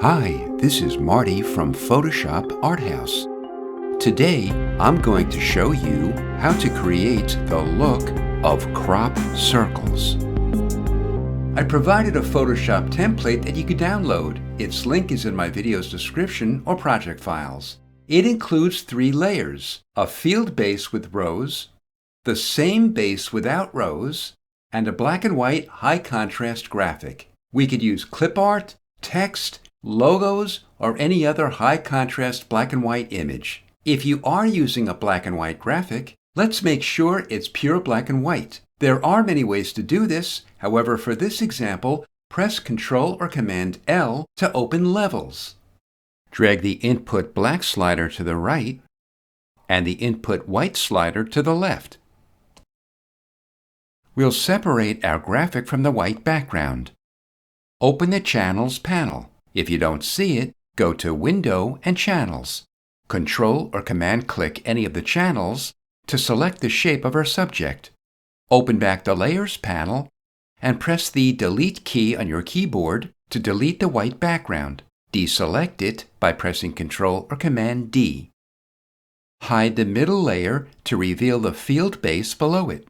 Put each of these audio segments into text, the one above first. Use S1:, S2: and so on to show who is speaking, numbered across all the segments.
S1: Hi, this is Marty from Photoshop Arthouse. Today, I'm going to show you how to create the look of crop circles. I provided a Photoshop template that you could download. Its link is in my video's description or project files. It includes 3 layers: a field base with rows, the same base without rows, and a black and white high contrast graphic. We could use clip art, text, logos, or any other high contrast black and white image. If you are using a black and white graphic, let's make sure it's pure black and white. There are many ways to do this. However, for this example, press Ctrl or Command L to open levels. Drag the input black slider to the right and the input white slider to the left. We'll separate our graphic from the white background. Open the Channels panel. If you don't see it, go to Window and Channels. Control or Command click any of the channels to select the shape of our subject. Open back the Layers panel and press the Delete key on your keyboard to delete the white background. Deselect it by pressing Ctrl or Command D. Hide the middle layer to reveal the field base below it.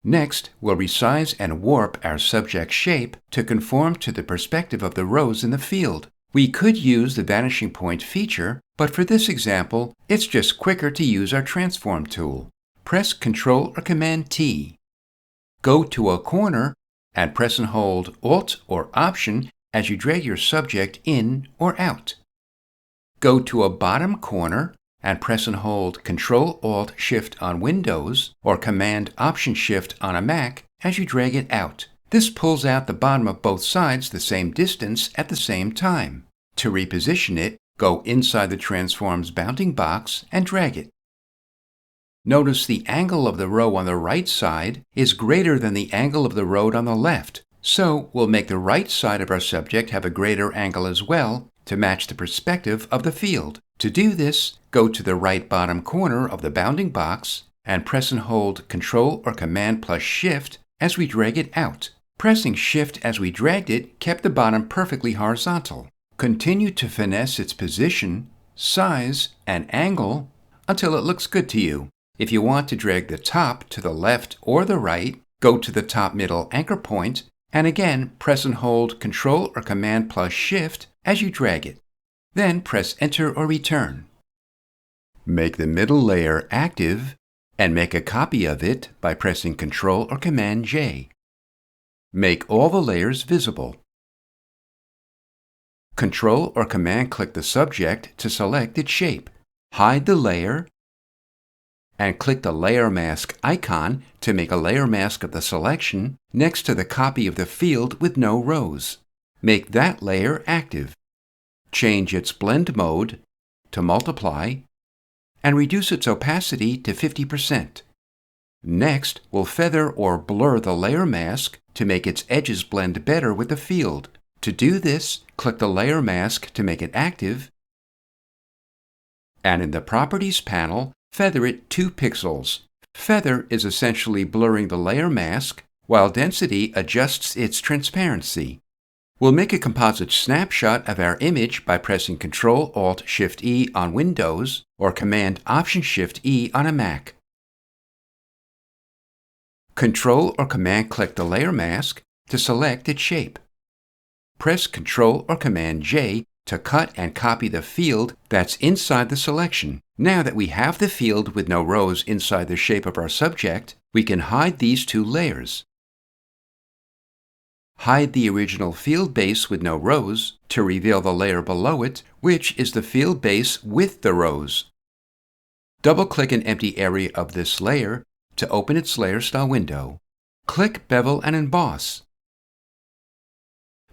S1: Next, we'll resize and warp our subject shape to conform to the perspective of the rows in the field. We could use the vanishing point feature, but for this example, it's just quicker to use our transform tool. Press Ctrl or Command T. Go to a corner and press and hold Alt or Option as you drag your subject in or out. Go to a bottom corner and press and hold Ctrl-Alt-Shift on Windows or Command-Option-Shift on a Mac as you drag it out. This pulls out the bottom of both sides the same distance at the same time. To reposition it, go inside the Transforms bounding box and drag it. Notice the angle of the row on the right side is greater than the angle of the row on the left, so we'll make the right side of our subject have a greater angle as well to match the perspective of the field. To do this, go to the right bottom corner of the bounding box and press and hold Ctrl or Command plus Shift as we drag it out. Pressing Shift as we dragged it kept the bottom perfectly horizontal. Continue to finesse its position, size, and angle until it looks good to you. If you want to drag the top to the left or the right, go to the top middle anchor point and again press and hold Ctrl or Command plus Shift as you drag it. Then press Enter or Return. Make the middle layer active and make a copy of it by pressing Ctrl or Command J. Make all the layers visible. Ctrl or Command click the subject to select its shape. Hide the layer and click the Layer Mask icon to make a layer mask of the selection next to the copy of the field with no rows. Make that layer active. Change its blend mode to multiply and reduce its opacity to 50%. Next, we'll feather or blur the layer mask to make its edges blend better with the field. To do this, click the Layer Mask to make it active, and in the Properties panel, feather it 2 pixels. Feather is essentially blurring the layer mask, while Density adjusts its transparency. We'll make a composite snapshot of our image by pressing Ctrl-Alt-Shift-E on Windows or Command-Option-Shift-E on a Mac. Ctrl or Command-click the layer mask to select its shape. Press Ctrl or Command-J to cut and copy the field that's inside the selection. Now that we have the field with no rows inside the shape of our subject, we can hide these 2 layers. Hide the original field base with no rows to reveal the layer below it, which is the field base with the rows. Double-click an empty area of this layer to open its Layer Style window. Click Bevel and Emboss.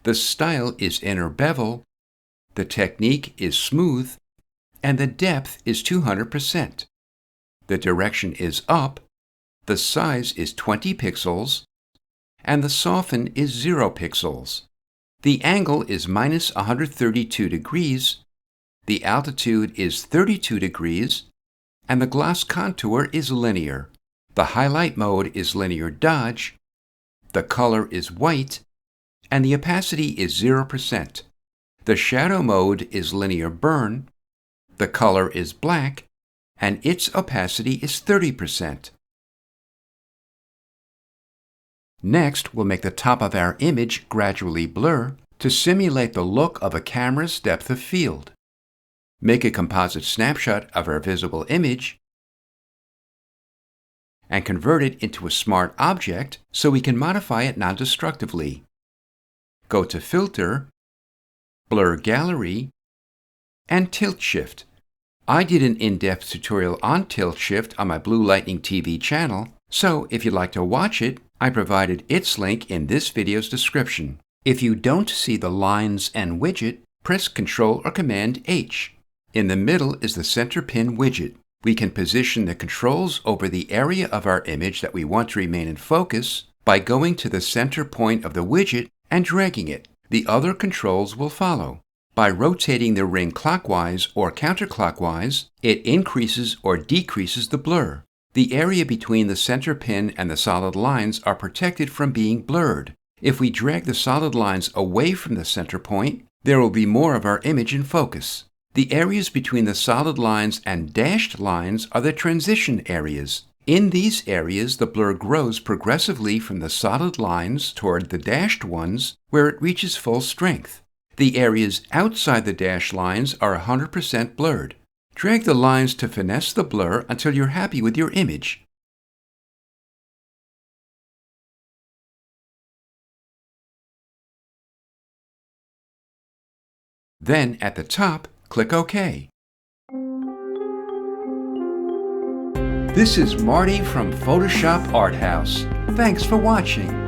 S1: The style is Inner Bevel, the technique is Smooth, and the depth is 200%. The direction is up, the size is 20 pixels, and the soften is 0 pixels. The angle is minus 132 degrees, the altitude is 32 degrees, and the gloss contour is linear. The highlight mode is linear dodge, the color is white, and the opacity is 0%. The shadow mode is linear burn, the color is black, and its opacity is 30%. Next, we'll make the top of our image gradually blur to simulate the look of a camera's depth of field. Make a composite snapshot of our visible image and convert it into a smart object so we can modify it non-destructively. Go to Filter, Blur Gallery, and Tilt Shift. I did an in-depth tutorial on Tilt Shift on my Blue Lightning TV channel, so if you'd like to watch it, I provided its link in this video's description. If you don't see the lines and widget, press Ctrl or Command H. In the middle is the center pin widget. We can position the controls over the area of our image that we want to remain in focus by going to the center point of the widget and dragging it. The other controls will follow. By rotating the ring clockwise or counterclockwise, it increases or decreases the blur. The area between the center pin and the solid lines are protected from being blurred. If we drag the solid lines away from the center point, there will be more of our image in focus. The areas between the solid lines and dashed lines are the transition areas. In these areas, the blur grows progressively from the solid lines toward the dashed ones, where it reaches full strength. The areas outside the dashed lines are 100% blurred. Drag the lines to finesse the blur until you're happy with your image. Then, at the top, click OK. This is Marty from Photoshop Arthouse. Thanks for watching.